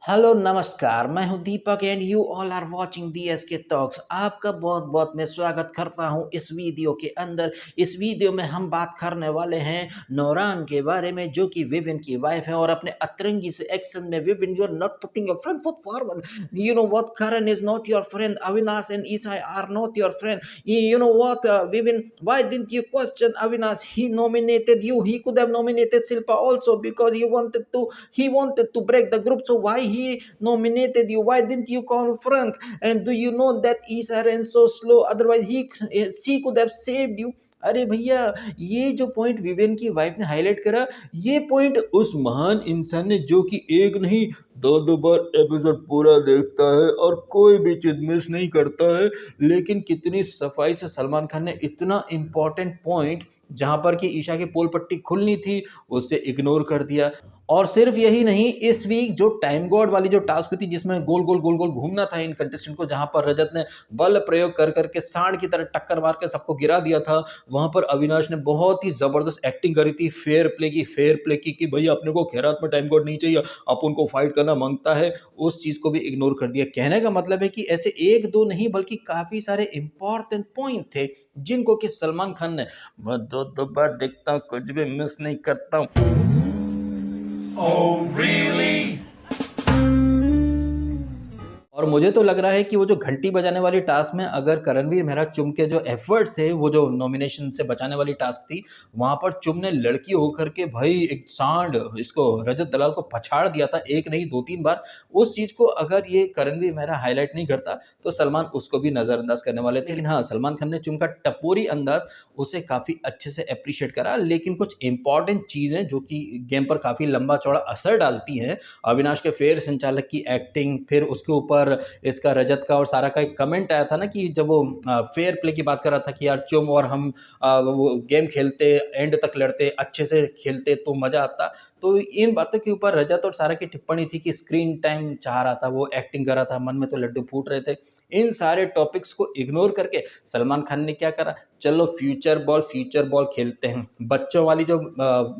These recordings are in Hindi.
हेलो नमस्कार, मैं हूं Deepak and you all are watching DSK talks. आपका बहुत बहुत मैं स्वागत करता हूं इस वीडियो के अंदर। इस वीडियो में हम बात करने वाले हैं नौरान के बारे में, जो कि विविन की वाइफ है और अपने अतरंगी से एक्शन में विविन you are not putting your friend foot forward. You know what, Karan is not your friend, Avinash and Esha are not your friend. You know what, Vivin, why didn't you question Avinash? He nominated you. He could have nominated Silpa also because he wanted to break the group. So why he nominated you? Why didn't you confront? And do you know that Isa ran so slow? Otherwise, she could have saved you. अरे भैया, ये जो पॉइंट विवेन की वाइफ ने हाईलाइट करा, ये पॉइंट उस महान इंसान ने, जो कि एक नहीं दो दो बार एपिसोड पूरा देखता है और कोई भी चीज मिस नहीं करता है, लेकिन कितनी सफाई से सलमान खान ने इतना इंपॉर्टेंट पॉइंट जहां पर कि ईशा की पोल पट्टी खुलनी थी उससे इग्नोर कर दिया। और सिर्फ यही नहीं, इस वीक जो टाइम गॉड वाली जो टास्क हुई थी, जिसमें गोल गोल गोल गोल घूमना था इन कंटेस्टेंट को, जहां पर रजत ने बल प्रयोग कर करके सांड की तरह टक्कर मार के सबको गिरा दिया था, वहां पर अविनाश ने बहुत ही जबरदस्त एक्टिंग करी थी, फेयर प्ले की कि भैया अपने को खैरात में टाइम गॉड नहीं चाहिए, अपन को फाइट करना मांगता है। उस चीज को भी इग्नोर कर दिया। कहने का मतलब है कि ऐसे एक दो नहीं बल्कि काफी सारे इंपॉर्टेंट पॉइंट थे जिनको कि सलमान खान ने, मैं दो दो बार देखता हूँ कुछ भी मिस नहीं करता हूँ। Oh, really? और मुझे तो लग रहा है कि वो जो घंटी बजाने वाली टास्क में अगर करणवीर मेहरा चुम के जो एफर्ट्स थे, वो जो नॉमिनेशन से बचाने वाली टास्क थी, वहां पर चुम ने लड़की होकर के भाई एक सांड इसको रजत दलाल को पछाड़ दिया था, एक नहीं दो तीन बार। उस चीज को अगर ये करणवीर मेहरा हाईलाइट नहीं करता तो सलमान उसको भी नजरअंदाज करने वाले थे। लेकिन हाँ, सलमान खान ने चुम का टपोरी अंदाज उसे काफी अच्छे से अप्रिशिएट करा। लेकिन कुछ इंपॉर्टेंट चीजें जो कि गेम पर काफी लंबा चौड़ा असर डालती हैं, अविनाश के फेयर संचालक की एक्टिंग, फिर उसके ऊपर इसका रजत का और सारा का एक कमेंट आया था ना कि जब वो फेयर प्ले की बात कर रहा था कि यार चुम और हम वो गेम खेलते, एंड तक लड़ते, अच्छे से खेलते तो मजा आता। तो इन बातों के ऊपर रजत और सारा की टिप्पणी थी कि स्क्रीन टाइम चाह रहा था, वो एक्टिंग कर रहा था, मन में तो लड्डू फूट रहे थे। इन सारे टॉपिक्स को इग्नोर करके सलमान खान ने क्या करा, चलो फ्यूचर बॉल खेलते हैं। बच्चों वाली जो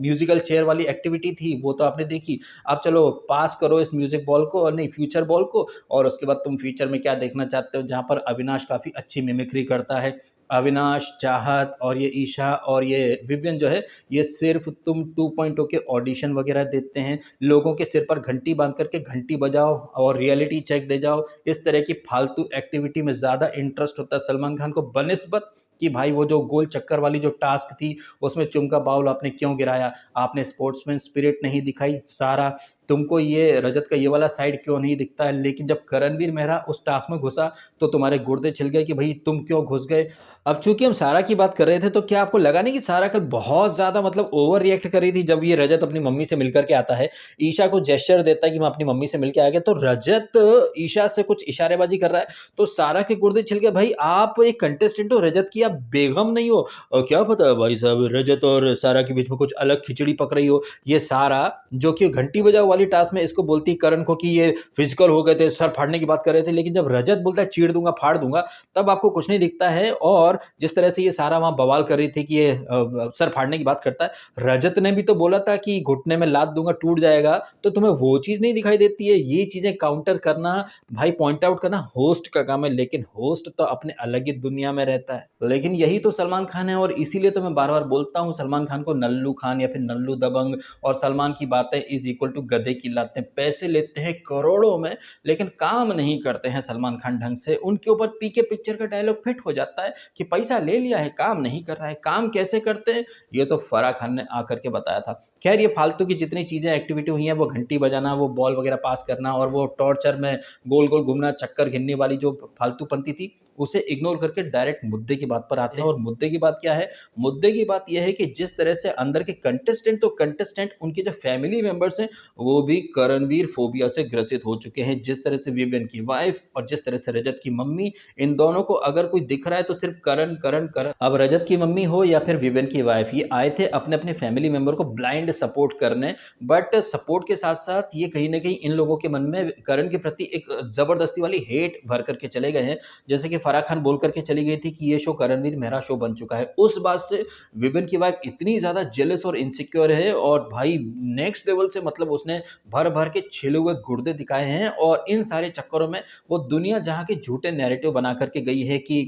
म्यूजिकल चेयर वाली एक्टिविटी थी वो तो आपने देखी। अब चलो पास करो इस म्यूजिक बॉल को, और नहीं फ्यूचर बॉल को, और उसके बाद तुम फ्यूचर में क्या देखना चाहते हो, जहां पर अविनाश काफी अच्छी मिमिक्री करता है। अविनाश, चाहत और ये ईशा और ये विवियन जो है, ये सिर्फ तुम 2.0 के ऑडिशन वगैरह देते हैं, लोगों के सिर पर घंटी बांध करके घंटी बजाओ और रियलिटी चेक दे जाओ। इस तरह की फालतू एक्टिविटी में ज़्यादा इंटरेस्ट होता है सलमान खान को बनिस्बत कि भाई वो जो गोल चक्कर वाली जो टास्क थी उसमें चुम का बाउल आपने क्यों गिराया, आपने स्पोर्ट्समैन स्पिरिट नहीं दिखाई, सारा तुमको ये रजत का ये वाला साइड क्यों नहीं दिखता है। लेकिन जब करणवीर मेहरा उस टास्क में घुसा तो तुम्हारे गुर्दे छिल गए कि भाई तुम क्यों घुस गए। अब चूंकि हम सारा की बात कर रहे थे, तो क्या आपको लगा नहीं कि सारा कल बहुत ज्यादा मतलब ओवर रिएक्ट कर रही थी जब ये रजत अपनी मम्मी से मिलकर के आता है, ईशा को जेस्चर देता है कि मैं अपनी मम्मी से मिलकर आ गया, तो रजत ईशा से कुछ इशारेबाजी कर रहा है, तो सारा के गुर्दे छिल गए। भाई आप एक कंटेस्टेंट हो, रजत की आप बेगम नहीं हो। क्या पता भाई साहब रजत और सारा के बीच में कुछ अलग खिचड़ी पक रही हो। ये सारा जो कि घंटी बजाओ वाली टास्क में इसको बोलती करण को कि ये फिजिकल हो गए थे, सर फाड़ने की बात कर रहे थे, लेकिन जब रजत बोलता है चीड़ दूंगा फाड़ दूंगा, तब आपको कुछ नहीं दिखता है। और जिस तरह से ये सारा वहां बवाल कर रही थी कि ये सर फाड़ने की बात करता है, रजत ने भी तो बोला था कि घुटने में लात दूंगा टूट जाएगा, तो तुम्हें वो चीज नहीं दिखाई देती है। ये चीजें काउंटर करना, भाई पॉइंट आउट करना होस्ट का काम है, लेकिन होस्ट तो अपने अलग ही दुनिया में रहता है। लेकिन यही तो सलमान खान है, और इसीलिए तो मैं बार बार बोलता हूँ सलमान खान को नल्लू खान या फिर नल्लू दबंग। और सलमान की बातें इज इक्वल टू गधे की लातें। पैसे लेते हैं करोड़ों में, लेकिन काम नहीं करते हैं सलमान खान ढंग से। उनके ऊपर पीके पिक्चर का डायलॉग फिट हो जाता है कि पैसा ले लिया है, काम नहीं कर रहा है। काम कैसे करते हैं ये तो फराह खान ने आकर के बताया था। खैर, ये फालतू की जितनी चीजें एक्टिविटी हुई हैं, वो घंटी बजाना, वो बॉल वगैरह पास करना, और वो टॉर्चर में गोल गोल घूमना, चक्कर घिनने वाली जो फालतू पंती थी, उसे इग्नोर करके डायरेक्ट मुद्दे की बात पर आते हैं। और मुद्दे की बात क्या है? मुद्दे की बात यह है कि जिस तरह से अंदर के कंटेस्टेंट, तो कंटेस्टेंट उनके जो फैमिली मेंबर्स हैं वो भी करणवीर फोबिया से ग्रसित हो चुके हैं। जिस तरह से विवियन की वाइफ और जिस तरह से रजत की मम्मी, इन दोनों को अगर कोई दिख रहा है तो सिर्फ करण करण करण। अब रजत की मम्मी हो या फिर विवियन की वाइफ, ये आए थे अपने अपने फैमिली मेंबर को ब्लाइंड सपोर्ट करने, बट सपोर्ट के साथ साथ ये कहीं ना कहीं इन लोगों के मन में करण के प्रति एक जबरदस्ती वाली हेट भर करके चले गए हैं। जैसे कि फराह खान बोल करके चली गई थी कि ये शो करणवीर मेहरा शो बन चुका है। उस बात से विवेन की वाइफ इतनी ज़्यादा जेलस और इनसिक्योर है और भाई नेक्स्ट लेवल से मतलब उसने भर-भर के छिले हुए गुर्दे दिखाए हैं और इन सारे चक्करों में वो दुनिया जहाँ के झूठे नैरेटिव बना करके गई है कि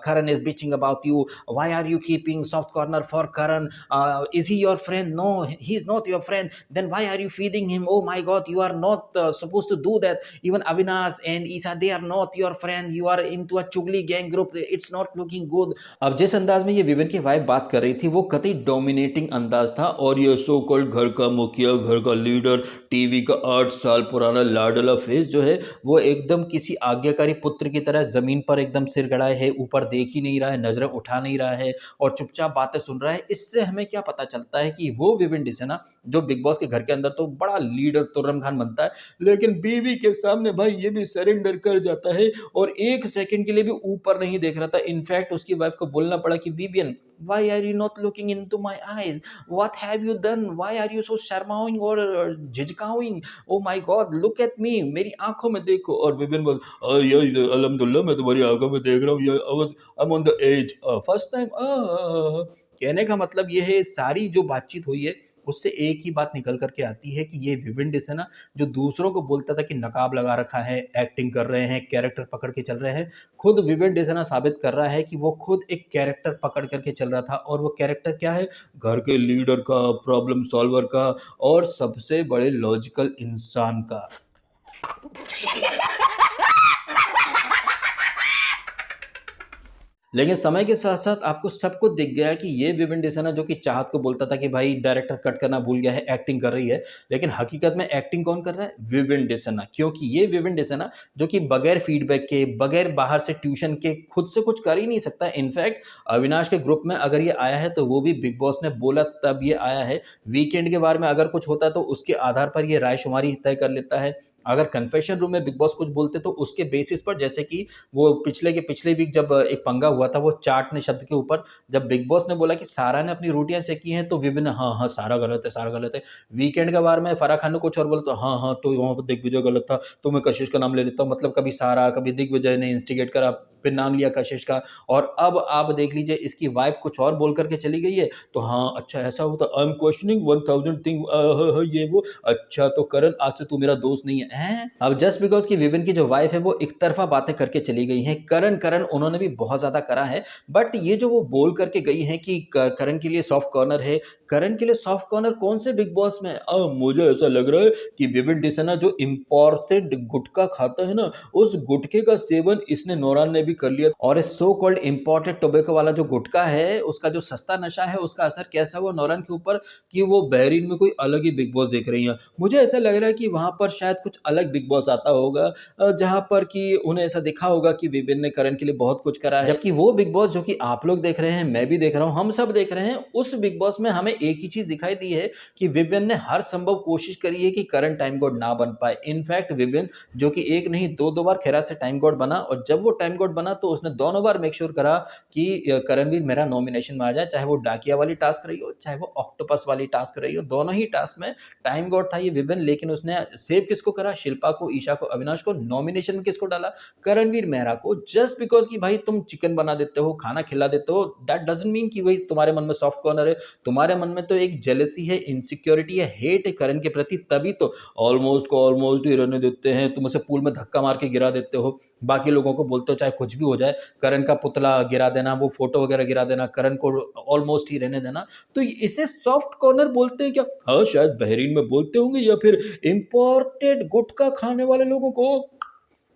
Karan is bitching about you, why are you keeping soft corner for Karan, is he your friend? No, he is not your friend, then why are you feeding him? Oh my god, you are not supposed to do that. Even Avinash and Isha, they are not your friend. You are into a chugli gang group. It's not looking good. अब जिस अंदाज में ये विवेन की वाइफ बात कर रही थी वो कतई डोमिनेटिंग अंदाज था और ये सो कॉल्ड घर का मुखिया, घर का लीडर, टीवी का 8 साल पुराना लाडला फेस जो है वो एकदम किसी आज्ञाकारी पुत्र की तरह जमीन पर एकदम सिर गड़ाए है, ऊपर देख ही नहीं रहा है, नजरें उठा नहीं रहा है और चुपचाप बातें सुन रहा है। इससे हमें क्या पता चलता है कि वो विवेन डिसेना जो बिग बॉस के घर के अंदर तो बड़ा लीडर तुर्रम खान बनता है, लेकिन बीवी के सामने भाई ये भी सरेंडर कर जाता है और एक सेकंड के लिए भी ऊपर नहीं देख रहा था। इनफैक्ट उसकी वाइफ को बोलना पड़ा कि Vivian, why are you not looking into my eyes? What have you done? Why are you so शर्माउइंग और झिझकाउइंग? Oh my God, look at me, मेरी आंखों में देखो। और विविन बोल, ये अल्हम्दुलिल्लाह मैं तुम्हारी आंखों में देख रहा हूँ, ये I'm on the edge, first time. कहने का मतलब ये है सारी जो बातचीत हुई है उससे एक ही बात निकल करके आती है कि ये विवेन डिसेना जो दूसरों को बोलता था कि नकाब लगा रखा है, एक्टिंग कर रहे हैं, कैरेक्टर पकड़ के चल रहे हैं, खुद विवेन डिसेना साबित कर रहा है कि वो खुद एक कैरेक्टर पकड़ करके चल रहा था। और वो कैरेक्टर क्या है? घर के लीडर का, प्रॉब्लम सॉल्वर का और सबसे बड़े लॉजिकल इंसान का। लेकिन समय के साथ-साथ आपको सब कुछ दिख गया कि ये विवेन डिसेना जो कि चाहत को बोलता था कि भाई डायरेक्टर कट करना भूल गया है, एक्टिंग कर रही है, लेकिन हकीकत में एक्टिंग कौन कर रहा है? विवेन डिसेना। क्योंकि ये विवेन डिसेना जो कि बगैर फीडबैक के, बगैर बाहर से ट्यूशन के खुद से कुछ कर ही नहीं सकता। इनफैक्ट अविनाश के ग्रुप में अगर ये आया है तो वो भी बिग बॉस ने बोला तब ये आया है। वीकेंड के बारे में अगर कुछ होता है तो उसके आधार पर ये राय-शुमारी तय कर लेता है। अगर कन्फेशन रूम में बिग बॉस कुछ बोलते तो उसके बेसिस पर, जैसे कि वो पिछले वीक जब एक पंगा हुआ था वो चाटने शब्द के ऊपर, जब बिग बॉस ने बोला कि सारा ने अपनी रोटियां सेकी हैं तो विभिन्न हाँ सारा गलत है, सारा गलत है। वीकेंड के बारे में फराह खान ने कुछ और बोला तो हाँ तो वहां पर दिग्विजय गलत था, तो मैं कशिश का नाम ले लेता हूँ। मतलब कभी सारा कभी दिग्विजय ने इंस्टिगेट करा, फिर नाम लिया कशिश का। और अब आप देख लीजिए इसकी वाइफ कुछ और बोल करके चली गई है तो हाँ अच्छा ऐसा होता, आई एम क्वेश्चनिंग 1000 थिंग, ये वो। अच्छा तो करण आज से तू मेरा दोस्त नहीं है, हैं? अब जस्ट बिकॉज की विवेन की जो वाइफ है वो एक तरफा बातें करके चली गई हैं, करण उन्होंने भी बहुत ज्यादा करा है। बट ये जो वो बोल करके गई है कि करण के लिए सॉफ्ट कॉर्नर है, करण के लिए सॉफ्ट कॉर्नर कौन से बिग बॉस में? अब मुझे ऐसा लग रहा है कि विवेन डिसेना जो इम्पोर्टेड गुटखा खाता है ना, उस गुटखे का सेवन इसने नौरान ने भी कर लिया। और इस सो कॉल्ड इम्पोर्टेड टोबैको वाला जो गुटखा है उसका जो सस्ता नशा है उसका असर कैसा हुआ नौरान के ऊपर कि वो बहरीन में कोई अलग ही बिग बॉस देख रही है। मुझे ऐसा लग रहा है कि वहां पर शायद कुछ अलग बिग बॉस आता होगा जहां पर कि उन्हें ऐसा दिखा होगा कि विवेन ने करण के लिए बहुत कुछ करा है। जबकि वो बिग बॉस जो कि आप लोग देख रहे हैं, मैं भी देख रहा हूं, हम सब देख रहे हैं, उस बिग बॉस में हमें एक ही चीज दिखाई दी है कि विवेन ने हर संभव कोशिश करी है कि करण टाइम गॉड ना बन पाए। इनफैक्ट विवेन जो कि एक नहीं दो बार खैरात से टाइम गॉड बना, और जब वो टाइम गॉड बना तो उसने दोनों बार मेक श्योर करा कि करणवीर मेरा नॉमिनेशन में आ जाए, चाहे वो डाकिया वाली टास्क रही हो चाहे वो ऑक्टोपस वाली टास्क रही हो, दोनों ही टास्क में टाइम गॉड था ये विवेन। लेकिन उसने सेव किसको करा? शिल्पा को, ईशा को, अविनाश को। नॉमिनेशन में किसको डाला? करणवीर मेहरा को। जस्ट बिकॉज कि भाई तुम चिकन बना देते हो, खाना खिला देते हो, दैट डजंट मीन कि भाई तुम्हारे मन में सॉफ्ट कॉर्नर है। तुम्हारे मन में तो एक जेलसी है, इनसिक्योरिटी है, हेट है करण के प्रति, तभी तो ऑलमोस्ट को ऑलमोस्ट ही रहने देते हैं, तुम उसे पूल में धक्का मार के गिरा देते हो, बाकी लोगों को बोलते हो चाहे कुछ भी हो जाए, करण का पुतला गिरा देना, वो फोटो वगैरह गिरा देना, करण को ऑलमोस्ट ही रहने देना, तो इसे सॉफ्ट कॉर्नर बोलते हैं क्या? हाँ शायद बहरीन में बोलते होंगे, या फिर इंपोर्टेड गुटखा खाने वाले लोगों को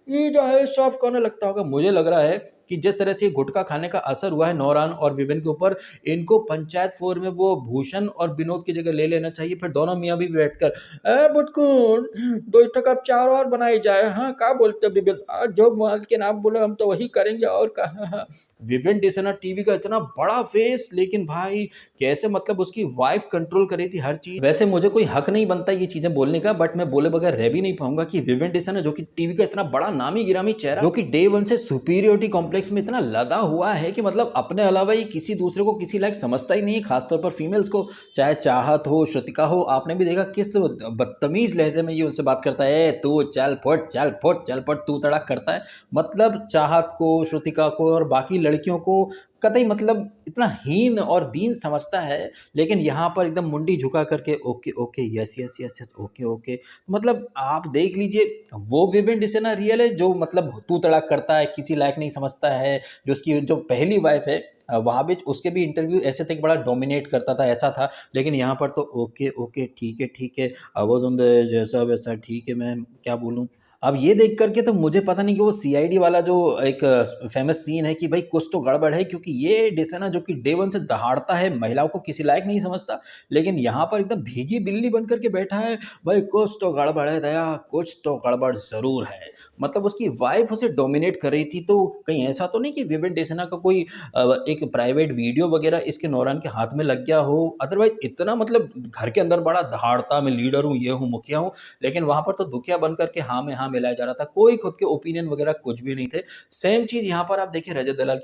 ये जो है सॉफ्ट कॉर्नर लगता होगा। मुझे लग रहा है कि जिस तरह से गुटखा खाने का असर हुआ है नौरान और विवेन के ऊपर, इनको पंचायत 4 में वो भूषण और विनोद की जगह ले लेना चाहिए। फिर दोनों मियाँ भी बैठकर बुटकुन 2 कप चार और बनाई जाए, हाँ क्या बोलते विवेन, जो माल के नाम बोला हम तो वही करेंगे और कहा। विवेन डिसेना टीवी का इतना बड़ा फेस, लेकिन भाई कैसे मतलब उसकी वाइफ कंट्रोल करी थी हर चीज। वैसे मुझे कोई हक नहीं बनता ये चीजें बोलने का, बट मैं बोले बगैर रह भी नहीं पाऊंगा कि विवेन डिसेना जो कि टीवी का इतना बड़ा नामी गिरामी चेहरा, जो कि डे 1 से सुपीरियोरिटी कॉम्प्लेक्स कॉम्प्लेक्स में इतना लदा हुआ है कि मतलब अपने अलावा ये किसी दूसरे को किसी लायक समझता ही नहीं है, खासतौर पर फीमेल्स को। चाहे चाहत हो, श्रुतिका हो, आपने भी देखा किस बदतमीज लहजे में ये उनसे बात करता है, "ए, तू चल फुट चल फुट चल फुट", तू तड़ाक करता है। मतलब चाहत को, श्रुतिका को और बाकी लड़कियों को कतई मतलब इतना हीन और दीन समझता है, लेकिन यहाँ पर एकदम मुंडी झुका करके okay okay, yes yes yes yes, okay okay. मतलब आप देख लीजिए, वो विवेन डिसेना रियल है जो मतलब तू तड़ाक करता है, किसी लायक नहीं समझता है, जो उसकी जो पहली वाइफ है वहाँ भी उसके भी इंटरव्यू ऐसे थे कि बड़ा डोमिनेट करता था, ऐसा था। लेकिन यहाँ पर तो ओके ओके, ठीक है, आई वाज़ ऑन द जैसा वैसा, ठीक है, मैं क्या बोलूँ। अब ये देख कर के तो मुझे पता नहीं कि वो सीआईडी वाला जो एक फ़ेमस सीन है कि भई कुछ तो गड़बड़ है, क्योंकि ये डिसेना जो कि डे 1 से दहाड़ता है, महिलाओं को किसी लायक नहीं समझता, लेकिन यहाँ पर एकदम भीगी बिल्ली बन कर के बैठा है, भई कुछ तो गड़बड़ है दया, कुछ तो गड़बड़ ज़रूर है। मतलब उसकी वाइफ़ उसे डोमिनेट कर रही थी, तो कहीं ऐसा तो नहीं कि विवेन डिसेना का कोई एक प्राइवेट वीडियो वगैरह इसके नौरान के हाथ में लग गया हो? अदरवाइज़ इतना मतलब घर के अंदर बड़ा दहाड़ता, मैं लीडर हूँ, ये हूँ, मुखिया हूँ, लेकिन वहाँ पर तो दुखिया बन कर के हाँ में हाँ मिलाया जा रहा था। कोई खुद के ओपिनियन वगैरह कुछ भी नहीं थे। सेम चीज़ यहाँ पर आप देखिए रजत दलाल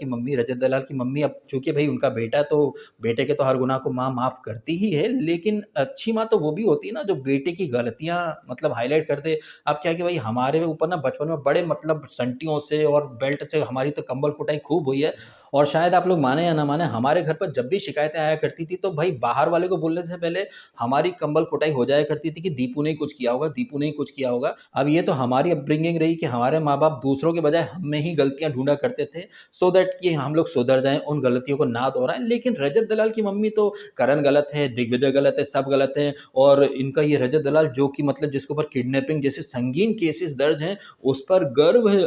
की मम्मी, अब चूँकि भई उनका बेटा है तो बेटे के तो हर गुनाह को माँ माफ़ करती ही है, लेकिन अच्छी माँ तो वो भी होती है ना जो बेटे की गलतियाँ मतलब हाइलाइट कर दे। अब क्या है कि भई हमारे ऊपर ना बचपन में बड़े मतलब संटियों से और बेल्ट से हमारी तो कंबल कुटाई खूब हुई है, और शायद आप लोग माने या ना माने, हमारे घर पर जब भी शिकायतें आया करती थी तो भाई बाहर वाले को बोलने से पहले हमारी कंबल कुटाई हो जाया करती थी कि दीपू ने ही कुछ किया होगा, दीपू ने ही कुछ किया होगा। अब ये तो हमारी अपब्रिंगिंग रही कि हमारे माँ-बाप दूसरों के बजाय हम में ही गलतियाँ ढूँढा करते थे, सो दैट कि हम लोग सुधर जाएँ, उन गलतियों को ना दोहराएँ। लेकिन रजत दलाल की मम्मी तो करण गलत है, दिग्विजय गलत है, सब गलत हैं, और इनका ये रजत दलाल जो कि मतलब जिसके ऊपर किडनैपिंग जैसे संगीन केसेस दर्ज हैं, उस पर गर्व है।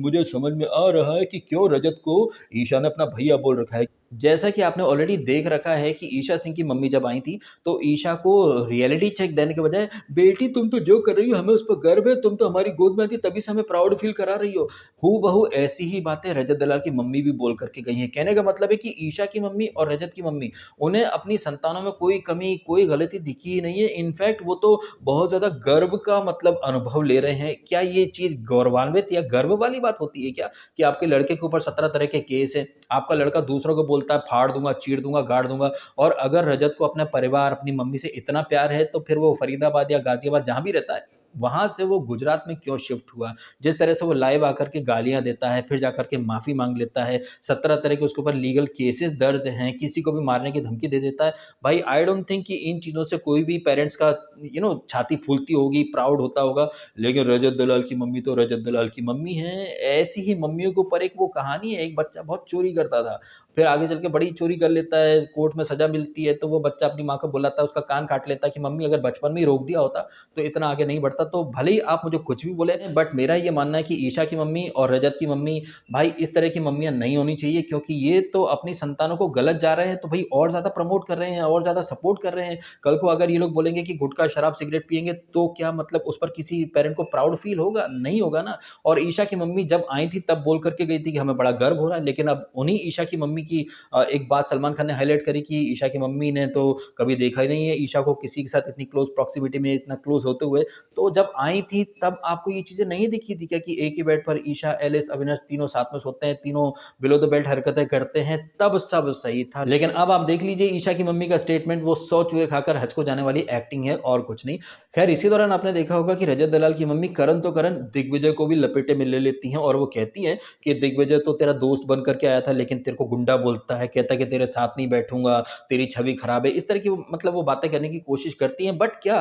मुझे समझ में आ रहा है कि क्यों रजत को ईशा ने अपना भैया बोल रखा है। जैसा कि आपने ऑलरेडी देख रखा है कि ईशा सिंह की मम्मी जब आई थी, तो ईशा को रियलिटी चेक देने के बजाय, "बेटी तुम तो जो कर रही हो हमें उस पर गर्व है, तुम तो हमारी गोद में थी तभी से हमें प्राउड फील करा रही हो।" हूबहू ऐसी ही बातें रजत दलाल की मम्मी भी बोल कर के गई हैं। कहने का मतलब है कि ईशा की मम्मी और रजत की मम्मी, उन्हें अपनी संतानों में कोई कमी, कोई गलती दिखी ही नहीं है। इनफैक्ट वो तो बहुत ज़्यादा गर्व का मतलब अनुभव ले रहे हैं। क्या ये चीज़ गौरवान्वित या गर्व वाली बात होती है क्या? कि आपके लड़के के ऊपर 17 तरह के केस हैं, आपका लड़का दूसरों को बोलता है फाड़ दूँगा, चीर दूँगा, गाड़ दूँगा, और अगर रजत को अपना परिवार, अपनी मम्मी से इतना प्यार है, तो फिर वो फरीदाबाद या गाज़ियाबाद जहाँ भी रहता है, वहाँ से वो गुजरात में क्यों शिफ्ट हुआ? जिस तरह से वो लाइव आकर के गालियाँ देता है, फिर जाकर के माफ़ी माँग लेता है, 17 तरह के उसके ऊपर लीगल केसेस दर्ज हैं, किसी को भी मारने की धमकी दे देता है। भाई आई डोंट थिंक कि इन चीज़ों से कोई भी पेरेंट्स का छाती फूलती होगी, प्राउड होता होगा। लेकिन रजत दलाल की मम्मी तो रजत दलाल की मम्मी हैं। ऐसी ही मम्मियों के ऊपर एक वो कहानी है, एक बच्चा बहुत चोरी करता था, फिर आगे चल के बड़ी चोरी कर लेता है, कोर्ट में सज़ा मिलती है, तो वो बच्चा अपनी माँ को बुलाता है, उसका कान काट लेता है कि मम्मी अगर बचपन में ही रोक दिया होता, तो इतना आगे नहीं बढ़ता। तो भले ही आप मुझे कुछ भी बोले, बट मेरा ये मानना है कि ईशा की मम्मी और रजत की मम्मी, भाई इस तरह की मम्मियाँ नहीं होनी चाहिए, क्योंकि ये तो अपनी संतानों को गलत जा रहे हैं, तो भाई और ज़्यादा प्रमोट कर रहे हैं, और ज़्यादा सपोर्ट कर रहे हैं। कल को अगर ये लोग बोलेंगे कि गुटखा, शराब, सिगरेट पिएँगे, तो क्या मतलब उस पर किसी पेरेंट को प्राउड फील होगा? नहीं होगा ना। और ईशा की मम्मी जब आई थी तब बोल कर के गई थी कि हमें बड़ा गर्व हो रहा है, लेकिन अब उन्हीं ईशा की मम्मी की एक बात सलमान खान ने हाइलाइट करी कि ईशा की मम्मी ने तो कभी देखा ही नहीं है ईशा को किसी के साथ इतनी क्लोज़ प्रॉक्सिमिटी में इतना क्लोज़ होते हुए। तो जब आई थी तब आपको ये चीज़ें नहीं दिखी थी क्या कि एक ही बेड पर ईशा, एलिस, अविनाश तीनों साथ में सोते हैं, तीनों बिलो द बेल्ट हरकतें करते हैं, तब सब सही था। लेकिन अब आप देख लीजिए ईशा की मम्मी का स्टेटमेंट, वो 100 चूहे खाकर हज को जाने वाली एक्टिंग है और कुछ नहीं। खैर इसी दौरान आपने देखा होगा कि रजत दलाल की मम्मी करण तो करण, दिग्विजय को भी लपेटे में ले लेती हैं, और वो कहती हैं कि दिग्विजय तो तेरा दोस्त बन कर के आया था, लेकिन तेरे को गुंडा बोलता है, कहता है कि तेरे साथ नहीं बैठूँगा, तेरी छवि खराब है। इस तरह की मतलब वो बातें करने की कोशिश करती हैं, बट क्या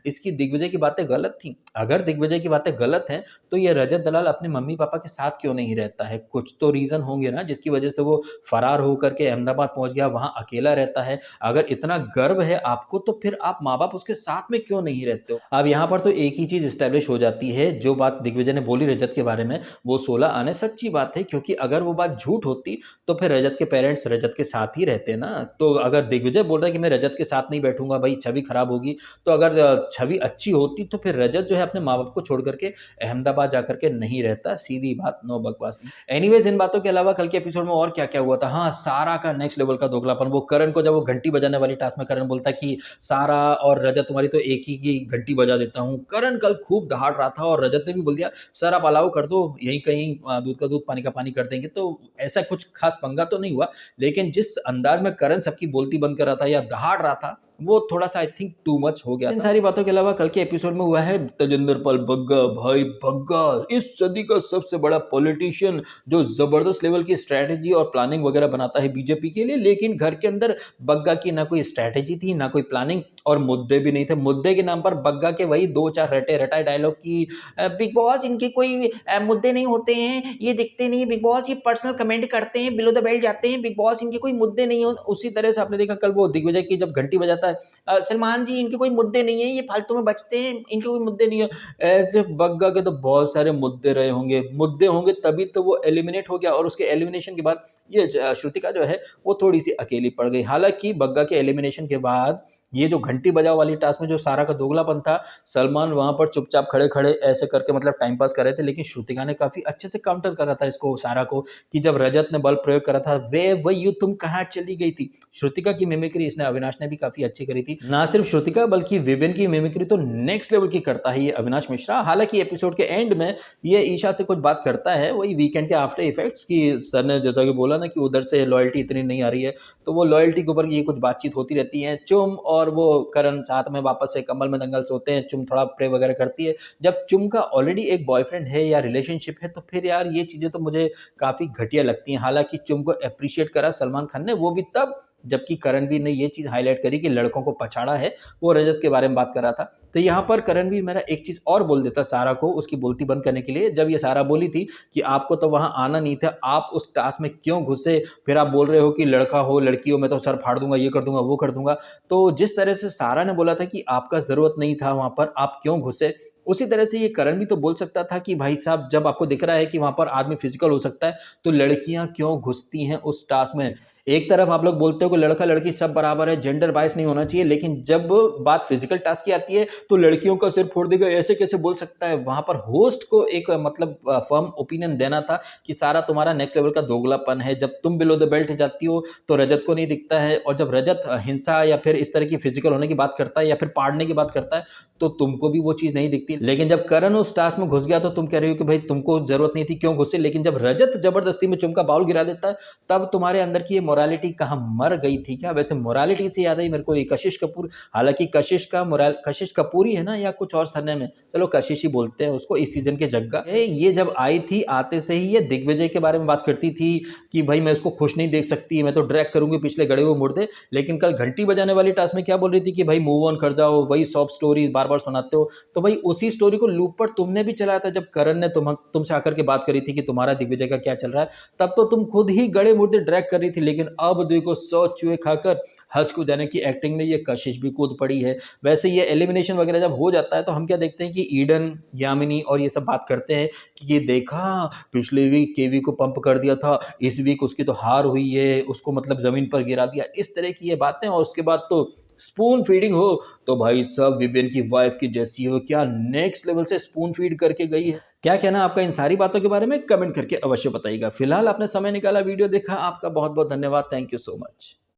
इसकी दिग्विजय की बातें गलत थी? अगर दिग्विजय की बातें गलत हैं, तो ये रजत दलाल अपने मम्मी-पापा के साथ क्यों नहीं रहता है? कुछ तो रीज़न होंगे ना जिसकी वजह से वो फरार होकर के अहमदाबाद पहुँच गया, वहाँ अकेला रहता है। अगर इतना गर्व है आपको, तो फिर आप माँ-बाप उसके साथ में क्यों नहीं रहते हो? अब यहाँ पर तो एक ही चीज़ एस्टेब्लिश हो जाती है, जो बात दिग्विजय ने बोली रजत के बारे में, वो 16 आने सच्ची बात है, क्योंकि अगर वो बात झूठ होती, तो फिर रजत के पेरेंट्स रजत के साथ ही रहते ना। तो अगर दिग्विजय बोल रहा है कि मैं रजत के साथ नहीं बैठूँगा, भई छवि खराब होगी, तो अगर छवि अच्छी होती तो फिर रजत जो है अपने माँ बाप को छोड़ करके अहमदाबाद जाकर के नहीं रहता, सीधी बात, नो बकवास। एनीवेज इन बातों के अलावा कल के एपिसोड में और क्या-क्या हुआ था? हाँ, सारा का नेक्स्ट लेवल का दोगलापन, वो करण को जब वो घंटी बजाने वाली टास्क में करण बोलता है कि सारा और रजत तुम्हारी तो एक ही की घंटी बजा देता हूँ। करण कल खूब दहाड़ रहा था और रजत ने भी बोल दिया, सर आप अलाउ कर दो, यहीं कहीं दूध का दूध, पानी का पानी कर देंगे। तो ऐसा कुछ खास पंगा तो नहीं हुआ, लेकिन जिस अंदाज में करण सबकी बोलती बंद कर रहा था या दहाड़ रहा था, वो थोड़ा-सा आई थिंक टू मच हो गया। इन सारी बातों के अलावा कल के एपिसोड में हुआ है तेजिंदर पाल बग्गा, भाई बग्गा इस सदी का सबसे बड़ा पॉलिटिशियन जो जबरदस्त लेवल की स्ट्रैटेजी और प्लानिंग वगैरह बनाता है बीजेपी के लिए, लेकिन घर के अंदर बग्गा की ना कोई स्ट्रैटेजी थी, ना कोई प्लानिंग और मुद्दे भी नहीं थे। मुद्दे के नाम पर बग्गा के वही 2-4 रटे-रटाए डायलॉग की बिग बॉस इनके कोई मुद्दे नहीं होते हैं, ये दिखते नहीं बिग बॉस, ये पर्सनल कमेंट करते हैं, बिलो द बेल्ट जाते हैं, बिग बॉस इनके कोई मुद्दे नहीं हो। उसी तरह से आपने देखा कल वो दिग्विजय की जब घंटी बजाता है, सलमान जी इनके कोई मुद्दे नहीं है, ये फालतू में बचते हैं, इनके कोई मुद्दे नहीं है। ऐसे बग्गा के तो बहुत सारे मुद्दे रहे होंगे, मुद्दे होंगे तभी तो वो एलिमिनेट हो गया और उसके एलिमिनेशन के बाद ये श्रुतिका जो है वो थोड़ी-सी अकेली पड़ गई। हालाँकि बग्गा के एलिमिनेशन के बाद ये जो घंटी बजाओ वाली टास्क में जो सारा का दोगलापन था, सलमान वहाँ पर चुपचाप खड़े-खड़े ऐसे करके मतलब टाइम पास कर रहे थे, लेकिन श्रुतिका ने काफ़ी अच्छे से काउंटर करा था इसको सारा को कि जब रजत ने बल प्रयोग करा था, "वेयर वर यू तुम कहाँ चली गई थी?" श्रुतिका की मिमिक्री इसने अविनाश ने भी काफ़ी अच्छी करी थी। ना सिर्फ श्रुतिका बल्कि विवेन की मिमिक्री तो नेक्स्ट लेवल की करता है ये अविनाश मिश्रा। हालाँकि एपिसोड के एंड में ये ईशा से कुछ बात करता है, वही वीकेंड के आफ्टर इफेक्ट्स कि सर ने जैसा कि बोला ना कि उधर से लॉयल्टी इतनी नहीं आ रही है, तो वो लॉयल्टी के ऊपर ये कुछ बातचीत होती रहती है। चुम और वो करण साथ में वापस से कंबल में दंगल सोते हैं, चुम थोड़ा प्रे वगैरह करती है। जब चुम का ऑलरेडी एक बॉयफ्रेंड है या रिलेशनशिप है, तो फिर यार ये चीज़ें तो मुझे काफ़ी घटिया लगती हैं। हालाँकि चुम को एप्रिशिएट करा सलमान खान ने, वो भी तब जबकि करणवीर ने ये चीज़ हाइलाइट करी कि लड़कों को पछाड़ा है, वो रजत के बारे में बात कर रहा था। तो यहाँ पर करणवीर मेरा एक चीज़ और बोल देता सारा को उसकी बोलती बंद करने के लिए, जब ये सारा बोली थी कि आपको तो वहाँ आना नहीं था, आप उस टास्क में क्यों घुसे? फिर आप बोल रहे हो कि लड़का हो, लड़की हो, मैं तो सर फाड़ दूँगा, ये कर दूँगा, वो कर दूँगा। तो जिस तरह से सारा ने बोला था कि आपका ज़रूरत नहीं था वहाँ पर, आप क्यों घुसे? उसी तरह से ये करण भी तो बोल सकता था कि भाई साहब जब आपको दिख रहा है कि वहाँ पर आदमी फिज़िकल हो सकता है, तो लड़कियाँ क्यों घुसती हैं उस टास्क में? एक तरफ आप लोग बोलते हो कि लड़का-लड़की सब बराबर है, जेंडर बायस नहीं होना चाहिए, लेकिन जब बात फिज़िकल टास्क की आती है, तो लड़कियों का सिर फोड़ देगा, ऐसे कैसे बोल सकता है? वहाँ पर होस्ट को एक मतलब फ़र्म ओपिनियन देना था कि सारा तुम्हारा नेक्स्ट लेवल का दोगलापन है। जब तुम बिलो द बेल्ट जाती हो, तो रजत को नहीं दिखता है और जब रजत हिंसा या फिर इस तरह की फिज़िकल होने की बात करता है या फिर पाड़ने की बात करता है, तो तुमको भी वो चीज़ नहीं दिखती। लेकिन जब करण उस टास्क में घुस गया, तो तुम कह रहे हो कि भाई तुमको ज़रूरत नहीं थी, क्यों घुसे? लेकिन जब रजत ज़बरदस्ती में चुम का बाउल गिरा देता है, तब तुम्हारे अंदर की ये मोरालिटी कहाँ मर गई थी क्या? वैसे मोरालिटी से याद आई मेरे को ये कशिश कपूर, हालाँकि कशिश कपूर ही है ना या कुछ और सरनेम है? चलो कशिश ही बोलते हैं उसको, इस सीज़न के जग्गा। ये जब आई थी, आते से ही ये दिग्विजय के बारे में बात करती थी कि भाई मैं उसको खुश नहीं देख सकती, मैं तो ड्रैग करूँगी पिछले गड़े हुए मुर्दे। लेकिन कल घंटी बजाने वाली टास्क में क्या बोल रही थी कि भाई मूव ऑन कर जाओ, वही सॉफ्ट स्टोरी बार-बार सुनाते हो। तो भाई उसी स्टोरी को लूप पर तुमने भी चलाया था जब करण ने तुमसे आकर के बात करी थी कि तुम्हारा दिग्विजय का क्या चल रहा है। तब तो तुम खुद ही गड़े मुर्दे ड्रैग कर रही थी, लेकिन अब देखो 100 चूहे खाकर हज को जाने की एक्टिंग में ये कशिश भी कूद पड़ी है। वैसे ये एलिमिनेशन वगैरह जब हो जाता है तो हम क्या देखते हैं कि ईडन, यामिनी और ये सब बात करते हैं कि ये देखा पिछले वीक केवी को पंप कर दिया था, इस वीक उसकी तो हार हुई है, उसको मतलब ज़मीन पर गिरा दिया। इस तरह की ये बातें और उसके बाद तो स्पून फीडिंग हो तो भाई साहब विवेन की वाइफ की जैसी हो, क्या नेक्स्ट लेवल से स्पून फीड करके गई है। क्या कहना आपका इन सारी बातों के बारे में कमेंट करके अवश्य बताइएगा। फिलहाल आपने समय निकाला, वीडियो देखा, आपका बहुत-बहुत धन्यवाद। Thank you so much.